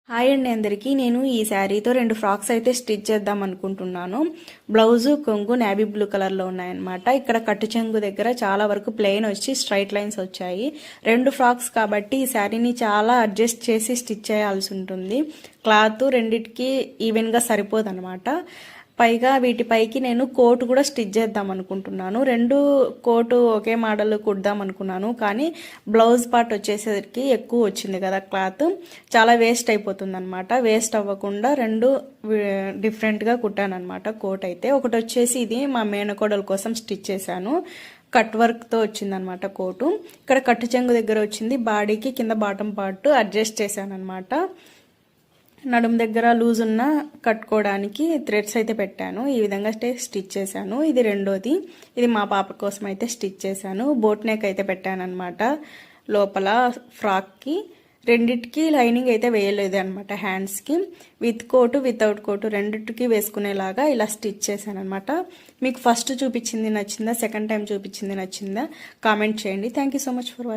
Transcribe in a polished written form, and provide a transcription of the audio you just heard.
Hi అండి అందరికీ. నేను ఈ శారీతో 2 ఫ్రాక్స్ అయితే స్టిచ్ చేద్దాం అనుకుంటున్నాను. బ్లౌజు కొంగు నేవీ బ్లూ కలర్లో ఉన్నాయన్నమాట. ఇక్కడ కట్టు చెంగు దగ్గర చాలా వరకు ప్లెయిన్ వచ్చి స్ట్రైట్ లైన్స్ వచ్చాయి. 2 ఫ్రాక్స్ కాబట్టి ఈ శారీని చాలా అడ్జస్ట్ చేసి స్టిచ్ చేయాల్సి ఉంటుంది. క్లాత్ రెండిటికి ఈవెన్గా సరిపోదన్నమాట. పైగా వీటిపైకి నేను కోట్ కూడా స్టిచ్ చేద్దాం అనుకుంటున్నాను. 2 కోటు ఒకే మోడల్ కుడదాం అనుకున్నాను, కానీ బ్లౌజ్ పార్ట్ వచ్చేసరికి ఎక్కువ వచ్చింది కదా, క్లాత్ చాలా వేస్ట్ అయిపోతుంది అనమాట. వేస్ట్ అవ్వకుండా 2 డిఫరెంట్గా కుట్టాను అనమాట. కోట్ అయితే ఒకటి వచ్చేసి ఇది మా మేనకోడల కోసం స్టిచ్ చేశాను. కట్ వర్క్తో వచ్చిందనమాట కోటు. ఇక్కడ కట్టు చెంగు దగ్గర వచ్చింది. బాడీకి కింద బాటం పార్ట్ అడ్జస్ట్ చేశాను అనమాట. నడుము దగ్గర లూజ్ ఉన్న కట్టుకోవడానికి థ్రెడ్స్ అయితే పెట్టాను. ఈ విధంగా స్టిచ్ చేశాను. ఇది రెండోది. ఇది మా పాప కోసం అయితే స్టిచ్ చేశాను. బోట్ నెక్ అయితే పెట్టాను అనమాట. లోపల ఫ్రాక్కి రెండిటికి లైనింగ్ అయితే వేయలేదు అనమాట. హ్యాండ్స్కి విత్ కోటు వితౌట్ కోటు రెండిటికి వేసుకునేలాగా ఇలా స్టిచ్ చేశాను అనమాట. మీకు ఫస్ట్ చూపించింది నచ్చిందా, సెకండ్ టైం చూపించింది నచ్చిందా కామెంట్ చేయండి. Thank you so much for watching.